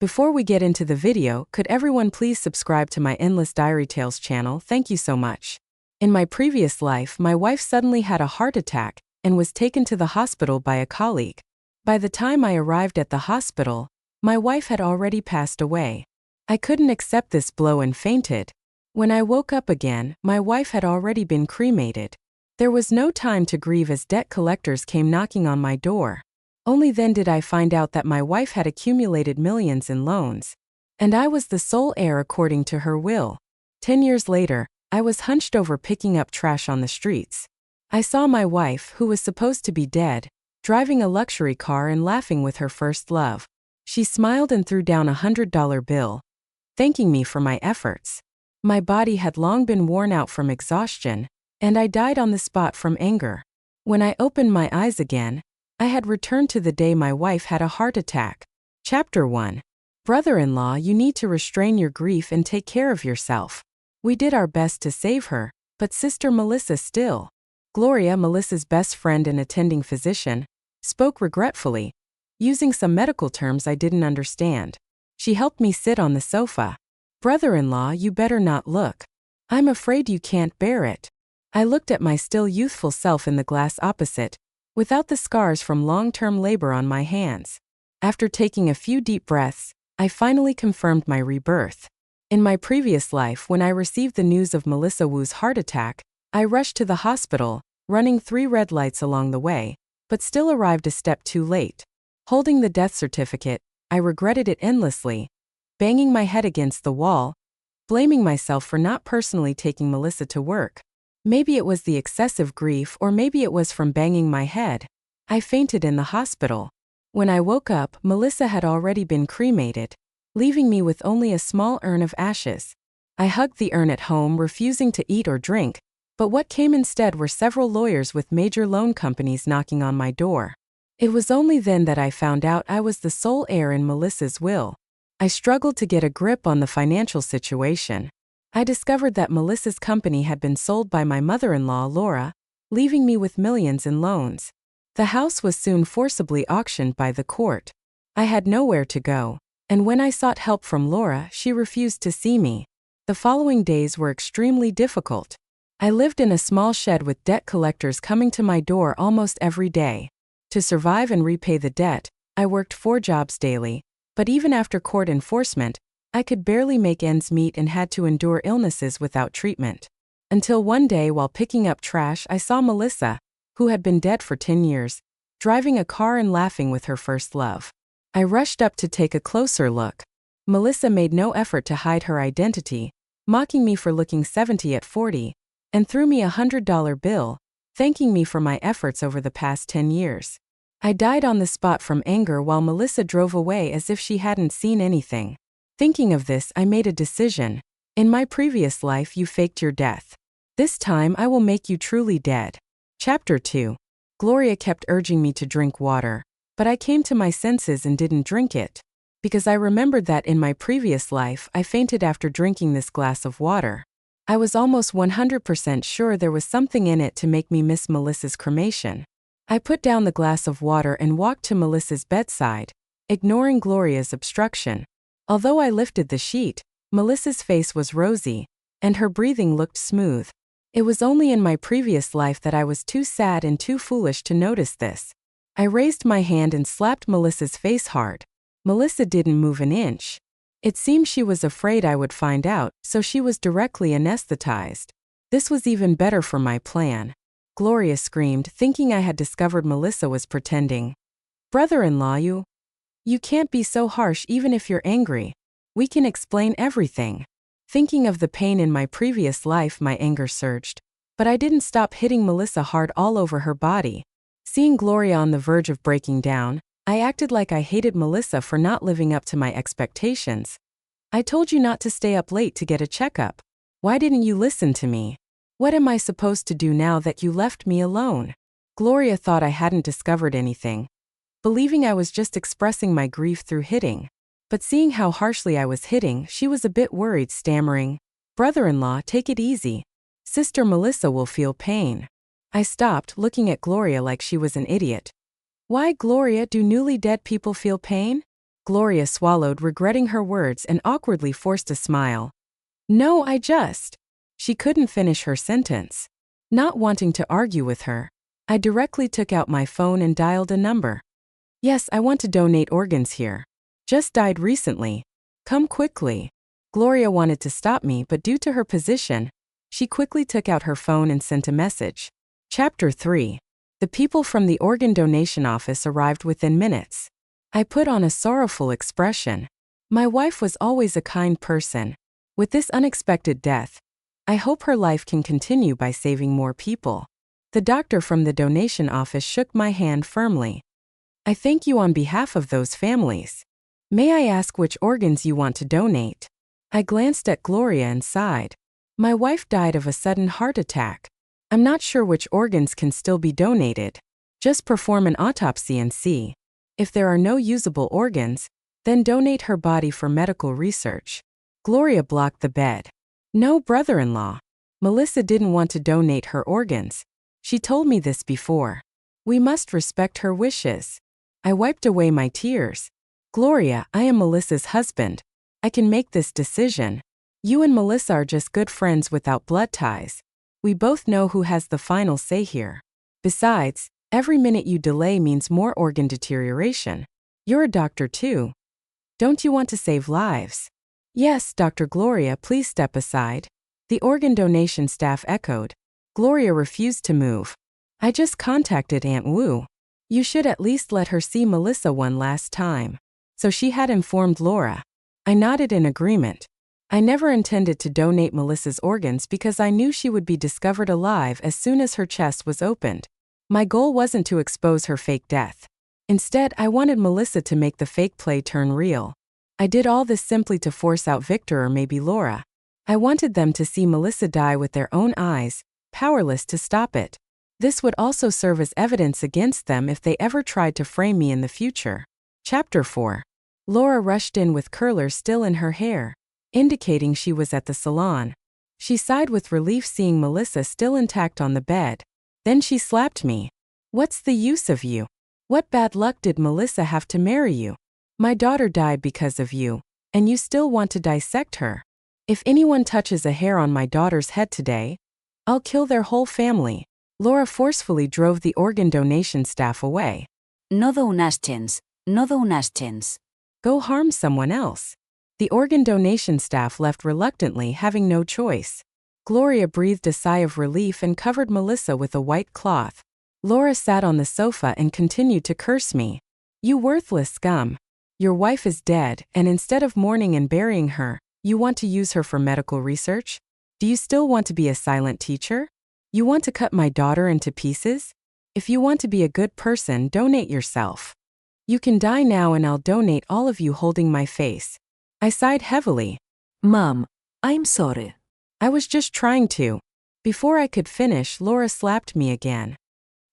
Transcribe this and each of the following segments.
Before we get into the video, could everyone please subscribe to my Endless Diary Tales channel? Thank you so much. In my previous life, my wife suddenly had a heart attack and was taken to the hospital by a colleague. By the time I arrived at the hospital, my wife had already passed away. I couldn't accept this blow and fainted. When I woke up again, my wife had already been cremated. There was no time to grieve as debt collectors came knocking on my door. Only then did I find out that my wife had accumulated millions in loans, and I was the sole heir according to her will. 10 years later, I was hunched over picking up trash on the streets. I saw my wife, who was supposed to be dead, driving a luxury car and laughing with her first love. She smiled and threw down $100 bill, thanking me for my efforts. My body had long been worn out from exhaustion, and I died on the spot from anger. When I opened my eyes again, I had returned to the day my wife had a heart attack. Chapter 1. Brother-in-law, you need to restrain your grief and take care of yourself. We did our best to save her, but Sister Melissa still. Gloria, Melissa's best friend and attending physician, spoke regretfully, using some medical terms I didn't understand. She helped me sit on the sofa. Brother-in-law, you better not look. I'm afraid you can't bear it. I looked at my still youthful self in the glass opposite, without the scars from long-term labor on my hands. After taking a few deep breaths, I finally confirmed my rebirth. In my previous life, when I received the news of Melissa Wu's heart attack, I rushed to the hospital, running 3 red lights along the way, but still arrived a step too late. Holding the death certificate, I regretted it endlessly, banging my head against the wall, blaming myself for not personally taking Melissa to work. Maybe it was the excessive grief, or maybe it was from banging my head. I fainted in the hospital. When I woke up, Melissa had already been cremated, leaving me with only a small urn of ashes. I hugged the urn at home, refusing to eat or drink, but what came instead were several lawyers with major loan companies knocking on my door. It was only then that I found out I was the sole heir in Melissa's will. I struggled to get a grip on the financial situation. I discovered that Melissa's company had been sold by my mother-in-law, Laura, leaving me with millions in loans. The house was soon forcibly auctioned by the court. I had nowhere to go, and when I sought help from Laura, she refused to see me. The following days were extremely difficult. I lived in a small shed with debt collectors coming to my door almost every day. To survive and repay the debt, I worked 4 jobs daily, but even after court enforcement, I could barely make ends meet and had to endure illnesses without treatment. Until one day, while picking up trash, I saw Melissa, who had been dead for 10 years, driving a car and laughing with her first love. I rushed up to take a closer look. Melissa made no effort to hide her identity, mocking me for looking 70 at 40, and threw me $100 bill, thanking me for my efforts over the past 10 years. I died on the spot from anger while Melissa drove away as if she hadn't seen anything. Thinking of this, I made a decision. In my previous life, you faked your death. This time, I will make you truly dead. Chapter 2. Gloria kept urging me to drink water, but I came to my senses and didn't drink it, because I remembered that in my previous life, I fainted after drinking this glass of water. I was almost 100% sure there was something in it to make me miss Melissa's cremation. I put down the glass of water and walked to Melissa's bedside, ignoring Gloria's obstruction. Although I lifted the sheet, Melissa's face was rosy, and her breathing looked smooth. It was only in my previous life that I was too sad and too foolish to notice this. I raised my hand and slapped Melissa's face hard. Melissa didn't move an inch. It seemed she was afraid I would find out, so she was directly anesthetized. This was even better for my plan. Gloria screamed, thinking I had discovered Melissa was pretending. Brother-in-law, you can't be so harsh even if you're angry. We can explain everything. Thinking of the pain in my previous life, my anger surged. But I didn't stop hitting Melissa hard all over her body. Seeing Gloria on the verge of breaking down, I acted like I hated Melissa for not living up to my expectations. I told you not to stay up late to get a checkup. Why didn't you listen to me? What am I supposed to do now that you left me alone? Gloria thought I hadn't discovered anything, believing I was just expressing my grief through hitting. But seeing how harshly I was hitting, she was a bit worried, stammering, "Brother-in-law, take it easy. Sister Melissa will feel pain." I stopped, looking at Gloria like she was an idiot. Why, Gloria, do newly dead people feel pain? Gloria swallowed, regretting her words, and awkwardly forced a smile. No, She couldn't finish her sentence. Not wanting to argue with her, I directly took out my phone and dialed a number. Yes, I want to donate organs here. Just died recently. Come quickly. Gloria wanted to stop me, but due to her position, she quickly took out her phone and sent a message. Chapter 3. The people from the organ donation office arrived within minutes. I put on a sorrowful expression. My wife was always a kind person. With this unexpected death, I hope her life can continue by saving more people. The doctor from the donation office shook my hand firmly. I thank you on behalf of those families. May I ask which organs you want to donate? I glanced at Gloria and sighed. My wife died of a sudden heart attack. I'm not sure which organs can still be donated. Just perform an autopsy and see. If there are no usable organs, then donate her body for medical research. Gloria blocked the bed. No, brother-in-law. Melissa didn't want to donate her organs. She told me this before. We must respect her wishes. I wiped away my tears. Gloria, I am Melissa's husband. I can make this decision. You and Melissa are just good friends without blood ties. We both know who has the final say here. Besides, every minute you delay means more organ deterioration. You're a doctor too. Don't you want to save lives? Yes, Dr. Gloria, please step aside. The organ donation staff echoed. Gloria refused to move. I just contacted Aunt Wu. You should at least let her see Melissa one last time. So she had informed Laura. I nodded in agreement. I never intended to donate Melissa's organs because I knew she would be discovered alive as soon as her chest was opened. My goal wasn't to expose her fake death. Instead, I wanted Melissa to make the fake play turn real. I did all this simply to force out Victor or maybe Laura. I wanted them to see Melissa die with their own eyes, powerless to stop it. This would also serve as evidence against them if they ever tried to frame me in the future. Chapter 4. Laura rushed in with curlers still in her hair, indicating she was at the salon. She sighed with relief seeing Melissa still intact on the bed. Then she slapped me. What's the use of you? What bad luck did Melissa have to marry you? My daughter died because of you, and you still want to dissect her. If anyone touches a hair on my daughter's head today, I'll kill their whole family. Laura forcefully drove the organ donation staff away. No dones chance. No dones chance. Go harm someone else. The organ donation staff left reluctantly, having no choice. Gloria breathed a sigh of relief and covered Melissa with a white cloth. Laura sat on the sofa and continued to curse me. You worthless scum. Your wife is dead, and instead of mourning and burying her, you want to use her for medical research? Do you still want to be a silent teacher? You want to cut my daughter into pieces? If you want to be a good person, donate yourself. You can die now and I'll donate all of you holding my face. I sighed heavily. Mom, I'm sorry. I was just trying to. Before I could finish, Laura slapped me again.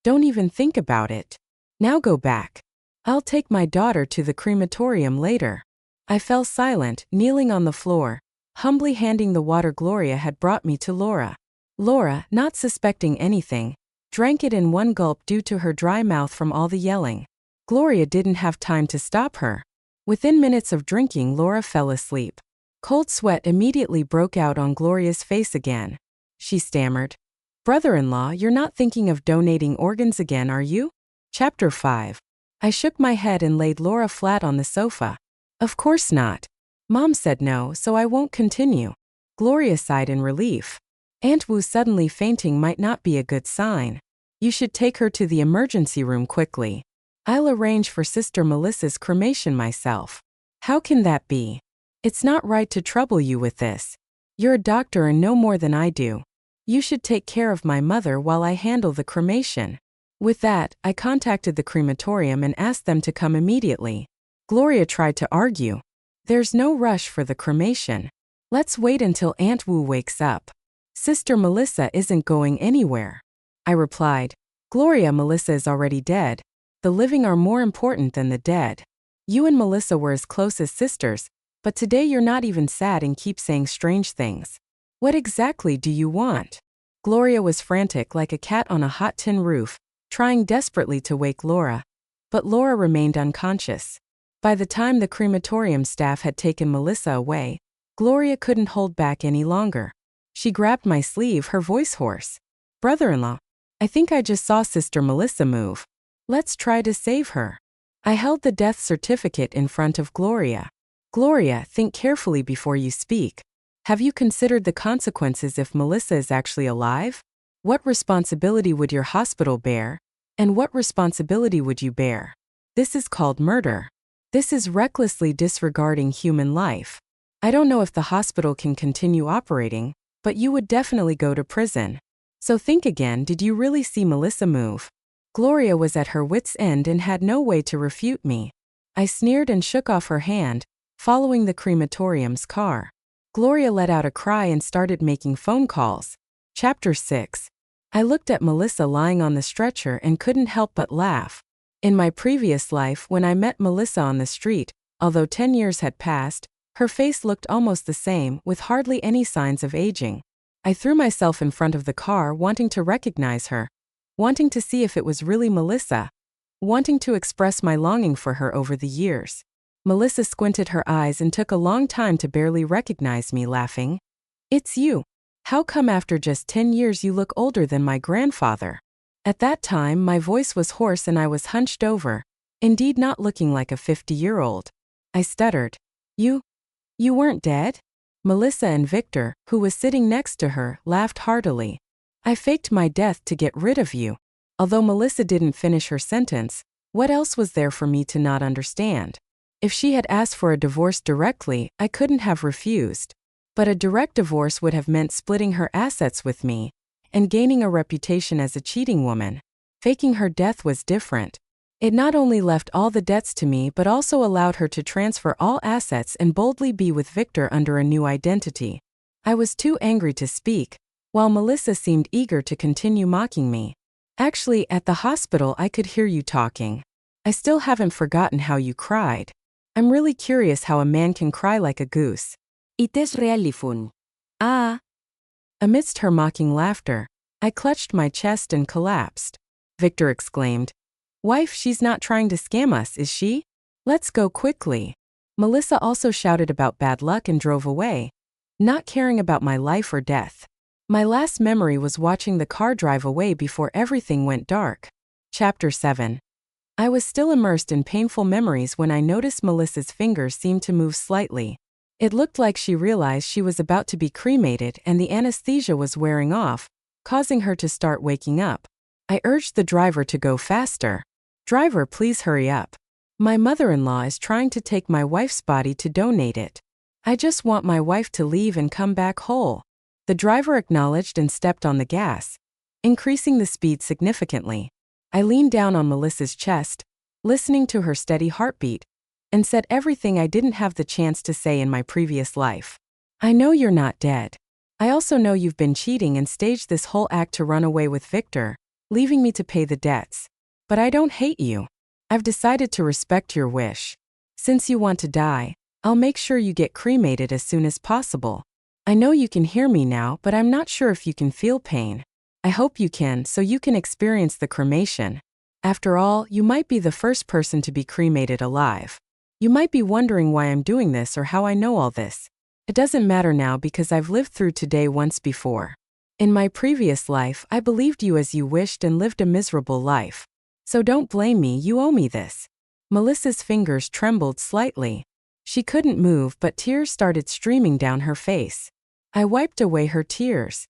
Don't even think about it. Now go back. I'll take my daughter to the crematorium later. I fell silent, kneeling on the floor, humbly handing the water Gloria had brought me to Laura. Laura, not suspecting anything, drank it in one gulp due to her dry mouth from all the yelling. Gloria didn't have time to stop her. Within minutes of drinking, Laura fell asleep. Cold sweat immediately broke out on Gloria's face again. She stammered. Brother-in-law, you're not thinking of donating organs again, are you? Chapter 5. I shook my head and laid Laura flat on the sofa. Of course not. Mom said no, so I won't continue. Gloria sighed in relief. Aunt Wu suddenly fainting might not be a good sign. You should take her to the emergency room quickly. I'll arrange for Sister Melissa's cremation myself. How can that be? It's not right to trouble you with this. You're a doctor and know more than I do. You should take care of my mother while I handle the cremation. With that, I contacted the crematorium and asked them to come immediately. Gloria tried to argue. There's no rush for the cremation. Let's wait until Aunt Wu wakes up. Sister Melissa isn't going anywhere. I replied. Gloria, Melissa is already dead. The living are more important than the dead. You and Melissa were as close as sisters, but today you're not even sad and keep saying strange things. What exactly do you want? Gloria was frantic like a cat on a hot tin roof, trying desperately to wake Laura. But Laura remained unconscious. By the time the crematorium staff had taken Melissa away, Gloria couldn't hold back any longer. She grabbed my sleeve, her voice hoarse. "Brother-in-law, I think I just saw Sister Melissa move. Let's try to save her." I held the death certificate in front of Gloria. "Gloria, think carefully before you speak. Have you considered the consequences if Melissa is actually alive? What responsibility would your hospital bear? And what responsibility would you bear? This is called murder. This is recklessly disregarding human life. I don't know if the hospital can continue operating, but you would definitely go to prison. So think again, did you really see Melissa move?" Gloria was at her wit's end and had no way to refute me. I sneered and shook off her hand, following the crematorium's car. Gloria let out a cry and started making phone calls. Chapter 6. I looked at Melissa lying on the stretcher and couldn't help but laugh. In my previous life, when I met Melissa on the street, although 10 years had passed, her face looked almost the same, with hardly any signs of aging. I threw myself in front of the car, wanting to recognize her, wanting to see if it was really Melissa, wanting to express my longing for her over the years. Melissa squinted her eyes and took a long time to barely recognize me, laughing. "It's you. How come after just 10 years you look older than my grandfather?" At that time, my voice was hoarse and I was hunched over, indeed not looking like a 50-year-old. I stuttered. You weren't dead?" Melissa and Victor, who was sitting next to her, laughed heartily. "I faked my death to get rid of you." Although Melissa didn't finish her sentence, what else was there for me to not understand? If she had asked for a divorce directly, I couldn't have refused. But a direct divorce would have meant splitting her assets with me, and gaining a reputation as a cheating woman. Faking her death was different. It not only left all the debts to me but also allowed her to transfer all assets and boldly be with Victor under a new identity. I was too angry to speak, while Melissa seemed eager to continue mocking me. "Actually, at the hospital I could hear you talking. I still haven't forgotten how you cried. I'm really curious how a man can cry like a goose. It is really fun." "Ah." Amidst her mocking laughter, I clutched my chest and collapsed. Victor exclaimed, "Wife, she's not trying to scam us, is she? Let's go quickly." Melissa also shouted about bad luck and drove away, not caring about my life or death. My last memory was watching the car drive away before everything went dark. Chapter 7. I was still immersed in painful memories when I noticed Melissa's fingers seemed to move slightly. It looked like she realized she was about to be cremated and the anesthesia was wearing off, causing her to start waking up. I urged the driver to go faster. "Driver, please hurry up. My mother-in-law is trying to take my wife's body to donate it. I just want my wife to leave and come back whole." The driver acknowledged and stepped on the gas, increasing the speed significantly. I leaned down on Melissa's chest, listening to her steady heartbeat, and said everything I didn't have the chance to say in my previous life. "I know you're not dead. I also know you've been cheating and staged this whole act to run away with Victor, leaving me to pay the debts. But I don't hate you. I've decided to respect your wish. Since you want to die, I'll make sure you get cremated as soon as possible. I know you can hear me now, but I'm not sure if you can feel pain. I hope you can, so you can experience the cremation. After all, you might be the first person to be cremated alive. You might be wondering why I'm doing this or how I know all this. It doesn't matter now because I've lived through today once before. In my previous life, I believed you as you wished and lived a miserable life. So don't blame me, you owe me this." Melissa's fingers trembled slightly. She couldn't move, but tears started streaming down her face. I wiped away her tears.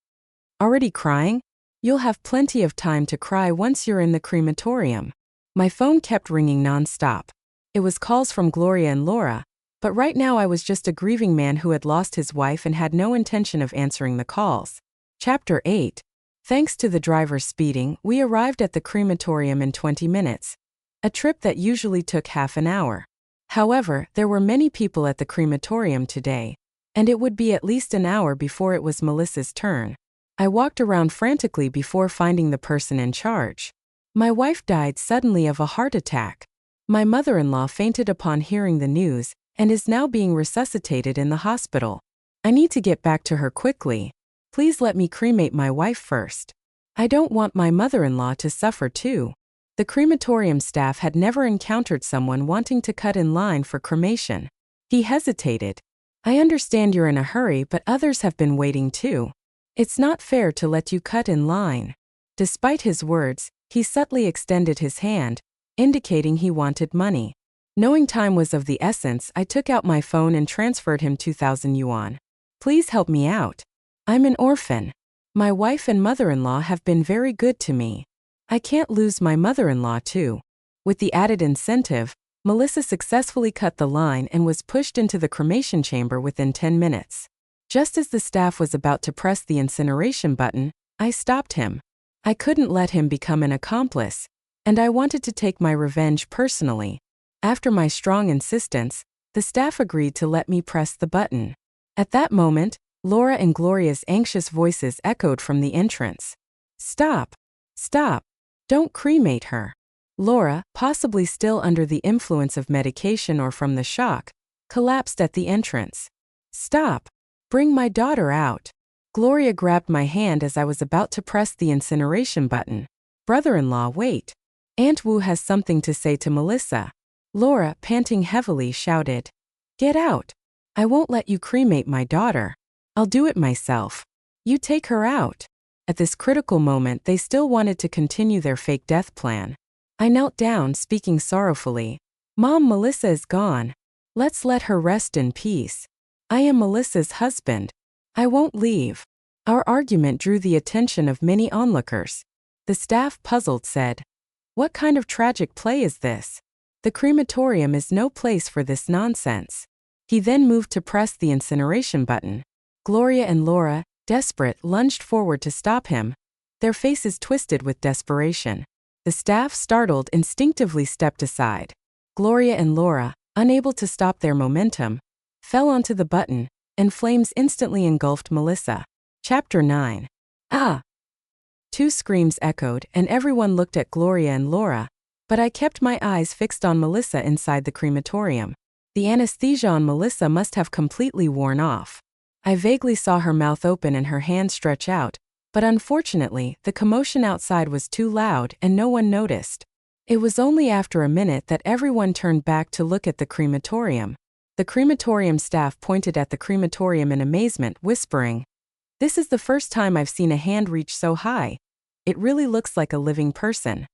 "Already crying? You'll have plenty of time to cry once you're in the crematorium." My phone kept ringing non-stop. It was calls from Gloria and Laura, but right now I was just a grieving man who had lost his wife and had no intention of answering the calls. Chapter 8. Thanks to the driver's speeding, we arrived at the crematorium in 20 minutes, a trip that usually took half an hour. However, there were many people at the crematorium today, and it would be at least an hour before it was Melissa's turn. I walked around frantically before finding the person in charge. My wife died suddenly of a heart attack. My mother-in-law fainted upon hearing the news and is now being resuscitated in the hospital. I need to get back to her quickly. Please let me cremate my wife first. I don't want my mother-in-law to suffer too. The crematorium staff had never encountered someone wanting to cut in line for cremation. He hesitated. I understand you're in a hurry, but others have been waiting too. It's not fair to let you cut in line. Despite his words, he subtly extended his hand, indicating he wanted money. Knowing time was of the essence, I took out my phone and transferred him 2,000 yuan. Please help me out. I'm an orphan. My wife and mother-in-law have been very good to me. I can't lose my mother-in-law too. With the added incentive, Melissa successfully cut the line and was pushed into the cremation chamber within 10 minutes. Just as the staff was about to press the incineration button, I stopped him. I couldn't let him become an accomplice, and I wanted to take my revenge personally. After my strong insistence, the staff agreed to let me press the button. At that moment, Laura and Gloria's anxious voices echoed from the entrance. Stop! Stop! Don't cremate her. Laura, possibly still under the influence of medication or from the shock, collapsed at the entrance. Stop! Bring my daughter out. Gloria grabbed my hand as I was about to press the incineration button. Brother-in-law, wait. Aunt Wu has something to say to Melissa. Laura, panting heavily, shouted. Get out. I won't let you cremate my daughter. I'll do it myself. You take her out. At this critical moment, they still wanted to continue their fake death plan. I knelt down, speaking sorrowfully. Mom, Melissa is gone. Let's let her rest in peace. I am Melissa's husband. I won't leave. Our argument drew the attention of many onlookers. The staff, puzzled, said, What kind of tragic play is this? The crematorium is no place for this nonsense. He then moved to press the incineration button. Gloria and Laura, desperate, lunged forward to stop him, their faces twisted with desperation. The staff, startled, instinctively stepped aside. Gloria and Laura, unable to stop their momentum, fell onto the button, and flames instantly engulfed Melissa. Chapter 9. Ah! Two screams echoed, and everyone looked at Gloria and Laura, but I kept my eyes fixed on Melissa inside the crematorium. The anesthesia on Melissa must have completely worn off. I vaguely saw her mouth open and her hand stretch out, but unfortunately, the commotion outside was too loud and no one noticed. It was only after a minute that everyone turned back to look at the crematorium. The crematorium staff pointed at the crematorium in amazement, whispering, This is the first time I've seen a hand reach so high. It really looks like a living person.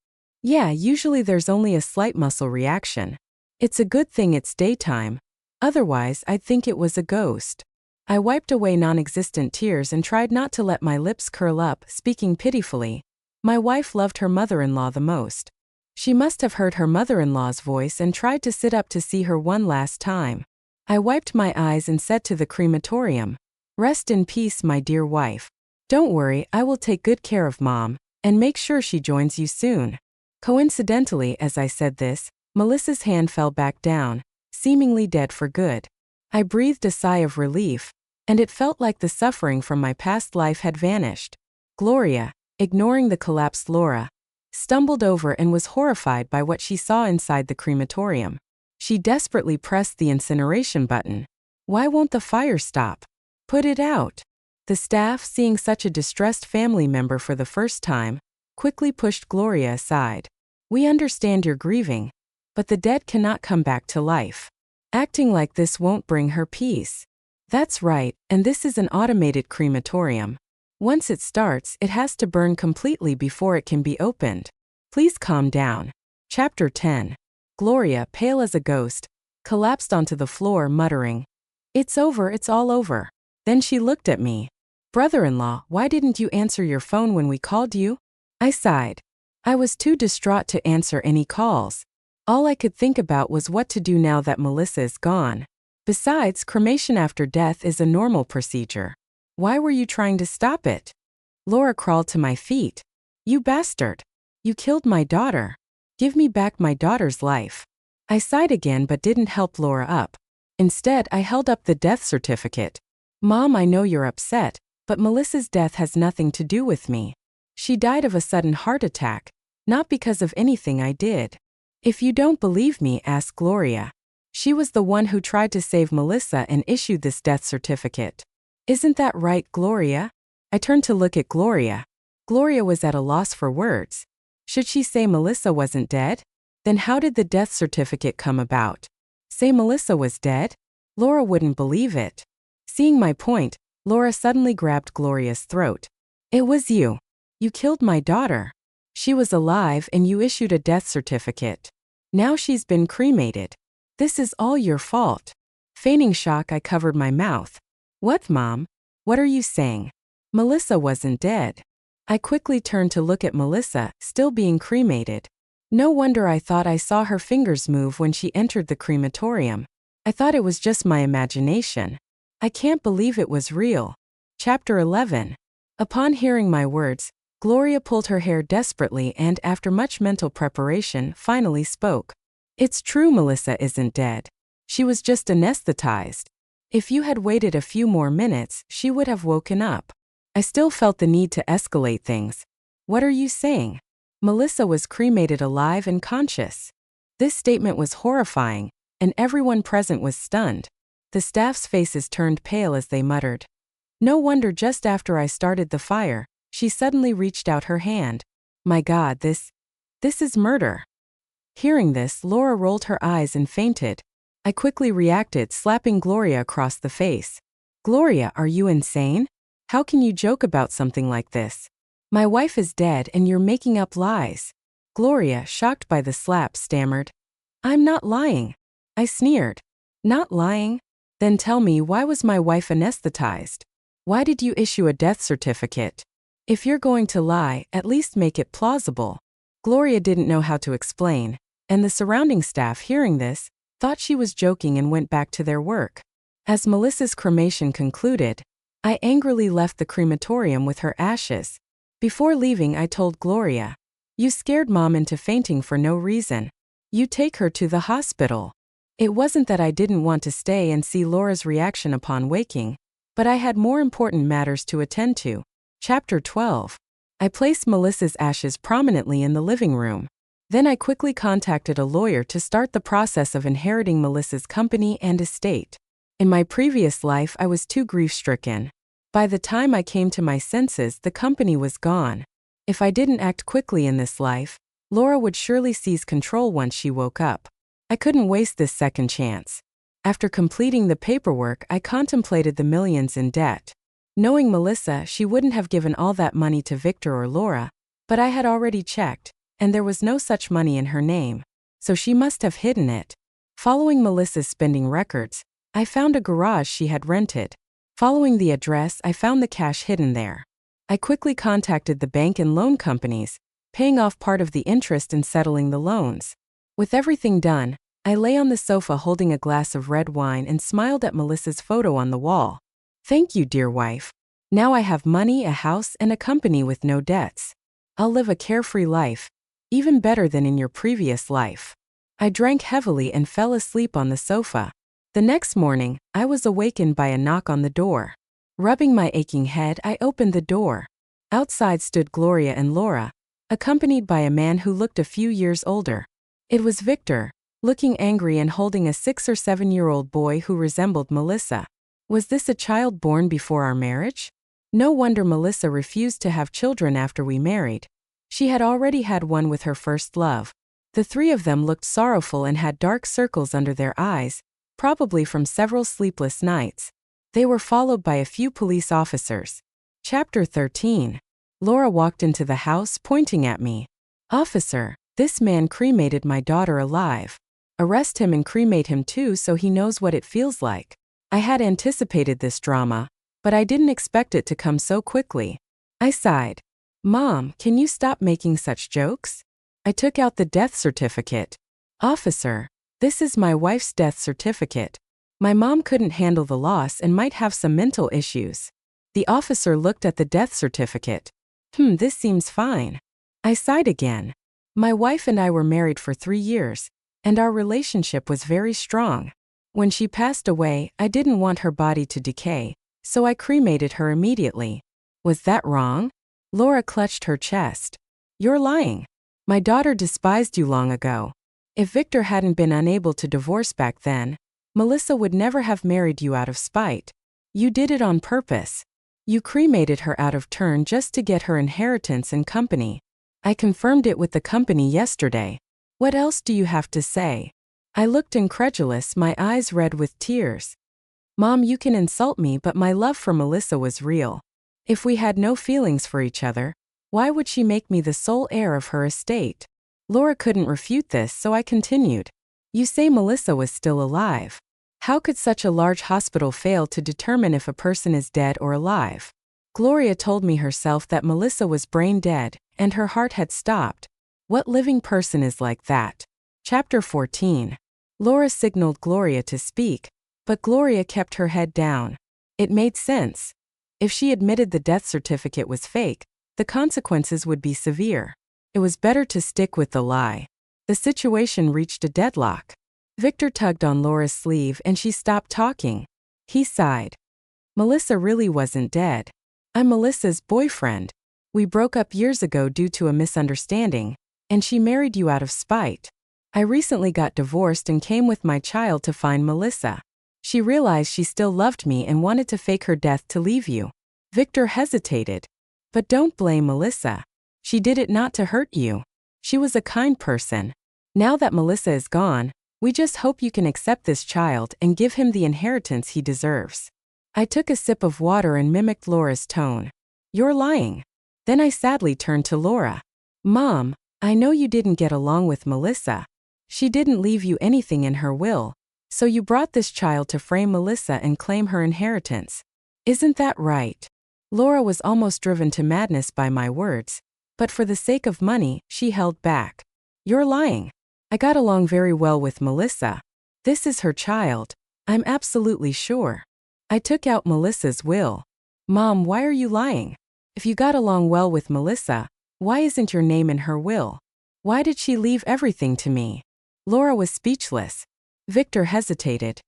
Yeah, usually there's only a slight muscle reaction. It's a good thing it's daytime. Otherwise, I'd think it was a ghost. I wiped away non-existent tears and tried not to let my lips curl up, speaking pitifully. My wife loved her mother-in-law the most. She must have heard her mother-in-law's voice and tried to sit up to see her one last time. I wiped my eyes and said to the crematorium, Rest in peace, my dear wife. Don't worry, I will take good care of Mom, and make sure she joins you soon. Coincidentally, as I said this, Melissa's hand fell back down, seemingly dead for good. I breathed a sigh of relief, and it felt like the suffering from my past life had vanished. Gloria, ignoring the collapsed Laura, stumbled over and was horrified by what she saw inside the crematorium. She desperately pressed the incineration button. Why won't the fire stop? Put it out. The staff, seeing such a distressed family member for the first time, quickly pushed Gloria aside. We understand you're grieving, but the dead cannot come back to life. Acting like this won't bring her peace. That's right, and this is an automated crematorium. Once it starts, it has to burn completely before it can be opened. Please calm down. Chapter 10. Gloria, pale as a ghost, collapsed onto the floor, muttering, It's over, it's all over. Then she looked at me. Brother-in-law, why didn't you answer your phone when we called you? I sighed. I was too distraught to answer any calls. All I could think about was what to do now that Melissa is gone. Besides, cremation after death is a normal procedure. Why were you trying to stop it? Laura crawled to my feet. You bastard. You killed my daughter. Give me back my daughter's life. I sighed again but didn't help Laura up. Instead, I held up the death certificate. Mom, I know you're upset, but Melissa's death has nothing to do with me. She died of a sudden heart attack, not because of anything I did. If you don't believe me, ask Gloria. She was the one who tried to save Melissa and issued this death certificate. Isn't that right, Gloria? I turned to look at Gloria. Gloria was at a loss for words. Should she say Melissa wasn't dead? Then how did the death certificate come about? Say Melissa was dead? Laura wouldn't believe it. Seeing my point, Laura suddenly grabbed Gloria's throat. It was you. You killed my daughter. She was alive and you issued a death certificate. Now she's been cremated. This is all your fault. Feigning shock, I covered my mouth. What, Mom? What are you saying? Melissa wasn't dead. I quickly turned to look at Melissa, still being cremated. No wonder I thought I saw her fingers move when she entered the crematorium. I thought it was just my imagination. I can't believe it was real. Chapter 11. Upon hearing my words, Gloria pulled her hair desperately and, after much mental preparation, finally spoke. It's true, Melissa isn't dead. She was just anesthetized. If you had waited a few more minutes, she would have woken up. I still felt the need to escalate things. What are you saying? Melissa was cremated alive and conscious. This statement was horrifying, and everyone present was stunned. The staff's faces turned pale as they muttered. No wonder just after I started the fire, she suddenly reached out her hand. My God, this is murder. Hearing this, Laura rolled her eyes and fainted. I quickly reacted, slapping Gloria across the face. Gloria, are you insane? How can you joke about something like this? My wife is dead and you're making up lies. Gloria, shocked by the slap, stammered. I'm not lying. I sneered. Not lying? Then tell me, why was my wife anesthetized? Why did you issue a death certificate? If you're going to lie, at least make it plausible. Gloria didn't know how to explain, and the surrounding staff, hearing this, thought she was joking and went back to their work. As Melissa's cremation concluded, I angrily left the crematorium with her ashes. Before leaving, I told Gloria, you scared Mom into fainting for no reason. You take her to the hospital. It wasn't that I didn't want to stay and see Laura's reaction upon waking, but I had more important matters to attend to. Chapter 12. I placed Melissa's ashes prominently in the living room. Then I quickly contacted a lawyer to start the process of inheriting Melissa's company and estate. In my previous life, I was too grief-stricken. By the time I came to my senses, the company was gone. If I didn't act quickly in this life, Laura would surely seize control once she woke up. I couldn't waste this second chance. After completing the paperwork, I contemplated the millions in debt. Knowing Melissa, she wouldn't have given all that money to Victor or Laura, but I had already checked, and there was no such money in her name, so she must have hidden it. Following Melissa's spending records, I found a garage she had rented. Following the address, I found the cash hidden there. I quickly contacted the bank and loan companies, paying off part of the interest and settling the loans. With everything done, I lay on the sofa holding a glass of red wine and smiled at Melissa's photo on the wall. Thank you, dear wife. Now I have money, a house, and a company with no debts. I'll live a carefree life, even better than in your previous life. I drank heavily and fell asleep on the sofa. The next morning, I was awakened by a knock on the door. Rubbing my aching head, I opened the door. Outside stood Gloria and Laura, accompanied by a man who looked a few years older. It was Victor, looking angry and holding a 6 or 7-year-old boy who resembled Melissa. Was this a child born before our marriage? No wonder Melissa refused to have children after we married. She had already had one with her first love. The three of them looked sorrowful and had dark circles under their eyes, probably from several sleepless nights. They were followed by a few police officers. Chapter 13. Laura walked into the house, pointing at me. Officer, this man cremated my daughter alive. Arrest him and cremate him too so he knows what it feels like. I had anticipated this drama, but I didn't expect it to come so quickly. I sighed. Mom, can you stop making such jokes? I took out the death certificate. Officer, this is my wife's death certificate. My mom couldn't handle the loss and might have some mental issues. The officer looked at the death certificate. This seems fine. I sighed again. My wife and I were married for 3 years, and our relationship was very strong. When she passed away, I didn't want her body to decay, so I cremated her immediately. Was that wrong? Laura clutched her chest. You're lying. My daughter despised you long ago. If Victor hadn't been unable to divorce back then, Melissa would never have married you out of spite. You did it on purpose. You cremated her out of turn just to get her inheritance and company. I confirmed it with the company yesterday. What else do you have to say? I looked incredulous, my eyes red with tears. Mom, you can insult me, but my love for Melissa was real. If we had no feelings for each other, why would she make me the sole heir of her estate? Laura couldn't refute this, so I continued. You say Melissa was still alive. How could such a large hospital fail to determine if a person is dead or alive? Gloria told me herself that Melissa was brain dead, and her heart had stopped. What living person is like that? Chapter 14. Laura signaled Gloria to speak, but Gloria kept her head down. It made sense. If she admitted the death certificate was fake, the consequences would be severe. It was better to stick with the lie. The situation reached a deadlock. Victor tugged on Laura's sleeve and she stopped talking. He sighed. Melissa really wasn't dead. I'm Melissa's boyfriend. We broke up years ago due to a misunderstanding, and she married you out of spite. I recently got divorced and came with my child to find Melissa. She realized she still loved me and wanted to fake her death to leave you. Victor hesitated. But don't blame Melissa. She did it not to hurt you. She was a kind person. Now that Melissa is gone, we just hope you can accept this child and give him the inheritance he deserves. I took a sip of water and mimicked Laura's tone. You're lying. Then I sadly turned to Laura. Mom, I know you didn't get along with Melissa. She didn't leave you anything in her will, so you brought this child to frame Melissa and claim her inheritance. Isn't that right? Laura was almost driven to madness by my words, but for the sake of money, she held back. You're lying. I got along very well with Melissa. This is her child. I'm absolutely sure. I took out Melissa's will. Mom, why are you lying? If you got along well with Melissa, why isn't your name in her will? Why did she leave everything to me? Laura was speechless. Victor hesitated.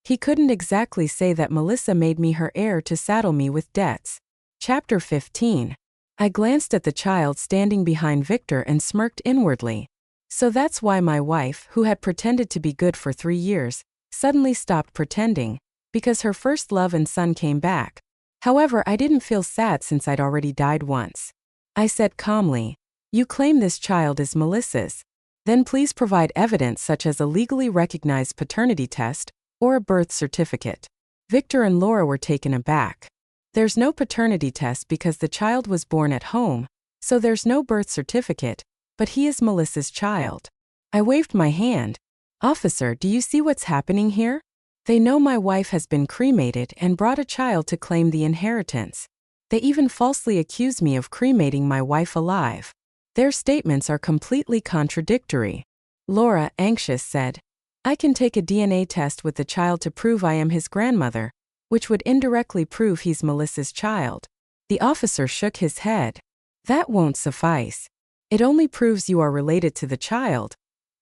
He couldn't exactly say that Melissa made me her heir to saddle me with debts. Chapter 15. I glanced at the child standing behind Victor and smirked inwardly. So that's why my wife, who had pretended to be good for 3 years, suddenly stopped pretending, because her first love and son came back. However, I didn't feel sad since I'd already died once. I said calmly, you claim this child is Melissa's. Then please provide evidence such as a legally recognized paternity test or a birth certificate. Victor and Laura were taken aback. There's no paternity test because the child was born at home, so there's no birth certificate, but he is Melissa's child. I waved my hand. Officer, do you see what's happening here? They know my wife has been cremated and brought a child to claim the inheritance. They even falsely accuse me of cremating my wife alive. Their statements are completely contradictory. Laura, anxious, said, I can take a DNA test with the child to prove I am his grandmother, which would indirectly prove he's Melissa's child. The officer shook his head. That won't suffice. It only proves you are related to the child,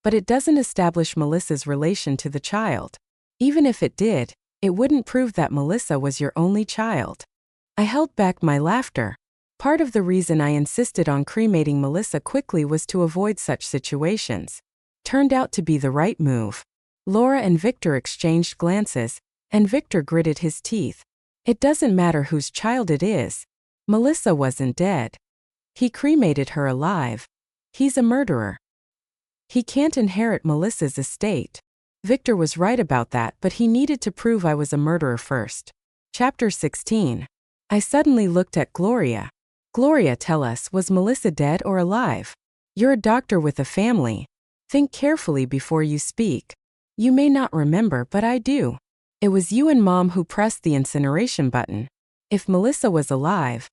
but it doesn't establish Melissa's relation to the child. Even if it did, it wouldn't prove that Melissa was your only child. I held back my laughter. Part of the reason I insisted on cremating Melissa quickly was to avoid such situations. Turned out to be the right move. Laura and Victor exchanged glances, and Victor gritted his teeth. It doesn't matter whose child it is. Melissa wasn't dead. He cremated her alive. He's a murderer. He can't inherit Melissa's estate. Victor was right about that, but he needed to prove I was a murderer first. Chapter 16. I suddenly looked at Gloria. Gloria, tell us, was Melissa dead or alive? You're a doctor with a family. Think carefully before you speak. You may not remember, but I do. It was you and Mom who pressed the incineration button. If Melissa was alive,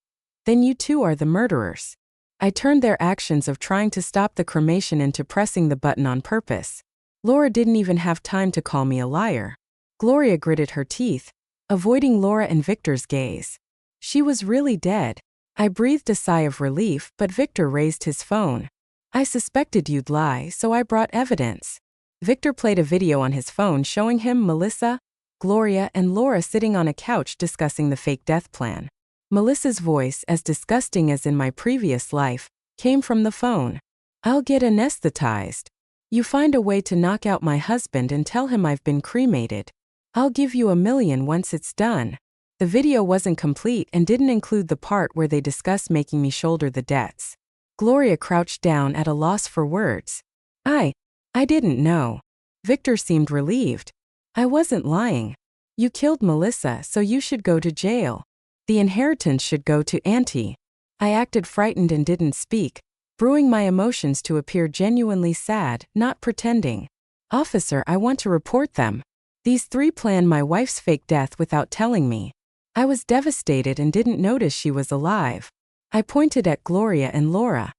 then you two are the murderers. I turned their actions of trying to stop the cremation into pressing the button on purpose. Laura didn't even have time to call me a liar. Gloria gritted her teeth, avoiding Laura and Victor's gaze. She was really dead. I breathed a sigh of relief, but Victor raised his phone. I suspected you'd lie, so I brought evidence. Victor played a video on his phone showing him Melissa, Gloria, and Laura sitting on a couch discussing the fake death plan. Melissa's voice, as disgusting as in my previous life, came from the phone. I'll get anesthetized. You find a way to knock out my husband and tell him I've been cremated. I'll give you $1 million once it's done. The video wasn't complete and didn't include the part where they discussed making me shoulder the debts. Gloria crouched down at a loss for words. I didn't know. Victor seemed relieved. I wasn't lying. You killed Melissa, so you should go to jail. The inheritance should go to Auntie. I acted frightened and didn't speak, brewing my emotions to appear genuinely sad, not pretending. Officer, I want to report them. These three planned my wife's fake death without telling me. I was devastated and didn't notice she was alive. I pointed at Gloria and Laura.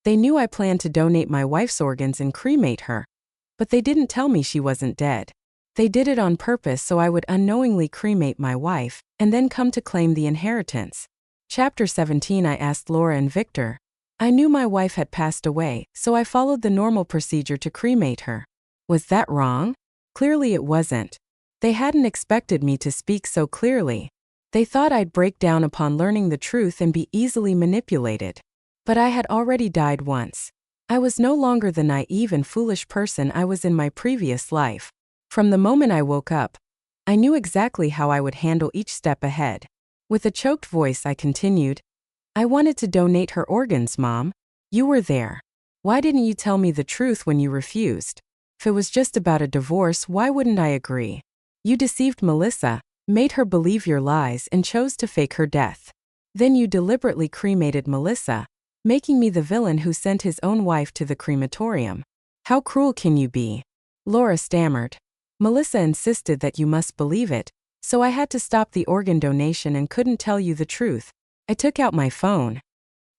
They knew I planned to donate my wife's organs and cremate her. But they didn't tell me she wasn't dead. They did it on purpose so I would unknowingly cremate my wife, and then come to claim the inheritance. Chapter 17. I asked Laura and Victor. I knew my wife had passed away, so I followed the normal procedure to cremate her. Was that wrong? Clearly it wasn't. They hadn't expected me to speak so clearly. They thought I'd break down upon learning the truth and be easily manipulated. But I had already died once. I was no longer the naive and foolish person I was in my previous life. From the moment I woke up, I knew exactly how I would handle each step ahead. With a choked voice, I continued, I wanted to donate her organs, Mom. You were there. Why didn't you tell me the truth when you refused? If it was just about a divorce, why wouldn't I agree? You deceived Melissa, made her believe your lies, and chose to fake her death. Then you deliberately cremated Melissa, making me the villain who sent his own wife to the crematorium. How cruel can you be? Laura stammered. Melissa insisted that you must believe it, so I had to stop the organ donation and couldn't tell you the truth. I took out my phone.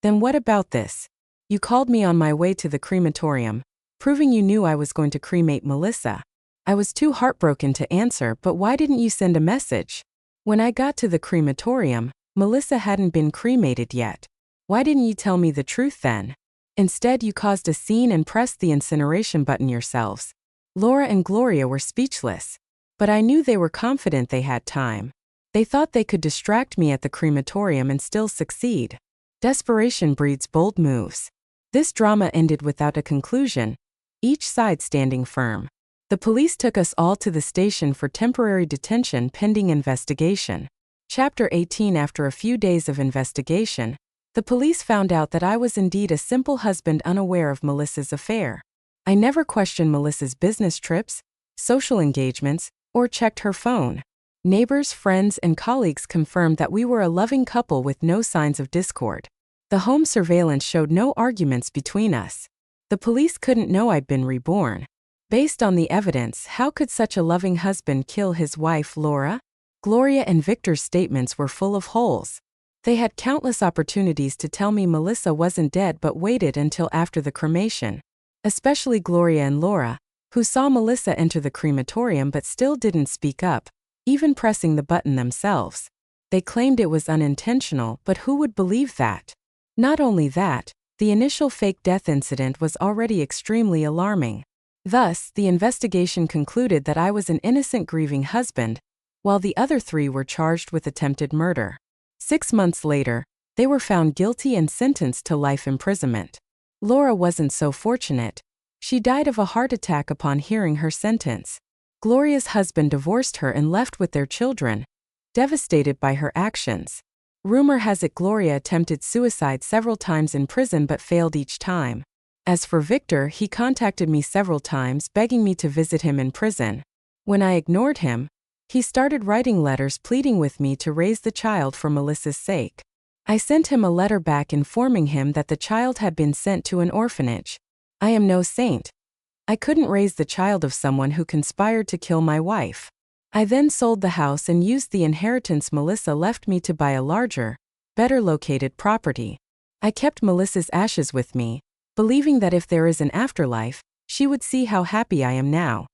Then what about this? You called me on my way to the crematorium, proving you knew I was going to cremate Melissa. I was too heartbroken to answer, but why didn't you send a message? When I got to the crematorium, Melissa hadn't been cremated yet. Why didn't you tell me the truth then? Instead, you caused a scene and pressed the incineration button yourselves. Laura and Gloria were speechless. But I knew they were confident they had time. They thought they could distract me at the crematorium and still succeed. Desperation breeds bold moves. This drama ended without a conclusion, each side standing firm. The police took us all to the station for temporary detention pending investigation. Chapter 18. After a few days of investigation, the police found out that I was indeed a simple husband unaware of Melissa's affair. I never questioned Melissa's business trips, social engagements, or checked her phone. Neighbors, friends, and colleagues confirmed that we were a loving couple with no signs of discord. The home surveillance showed no arguments between us. The police couldn't know I'd been reborn. Based on the evidence, how could such a loving husband kill his wife, Laura? Gloria and Victor's statements were full of holes. They had countless opportunities to tell me Melissa wasn't dead but waited until after the cremation. Especially Gloria and Laura, who saw Melissa enter the crematorium but still didn't speak up, even pressing the button themselves. They claimed it was unintentional, but who would believe that? Not only that, the initial fake death incident was already extremely alarming. Thus, the investigation concluded that I was an innocent grieving husband, while the other three were charged with attempted murder. 6 months later, they were found guilty and sentenced to life imprisonment. Laura wasn't so fortunate. She died of a heart attack upon hearing her sentence. Gloria's husband divorced her and left with their children, devastated by her actions. Rumor has it Gloria attempted suicide several times in prison but failed each time. As for Victor, he contacted me several times begging me to visit him in prison. When I ignored him, he started writing letters pleading with me to raise the child for Melissa's sake. I sent him a letter back informing him that the child had been sent to an orphanage. I am no saint. I couldn't raise the child of someone who conspired to kill my wife. I then sold the house and used the inheritance Melissa left me to buy a larger, better located property. I kept Melissa's ashes with me, believing that if there is an afterlife, she would see how happy I am now.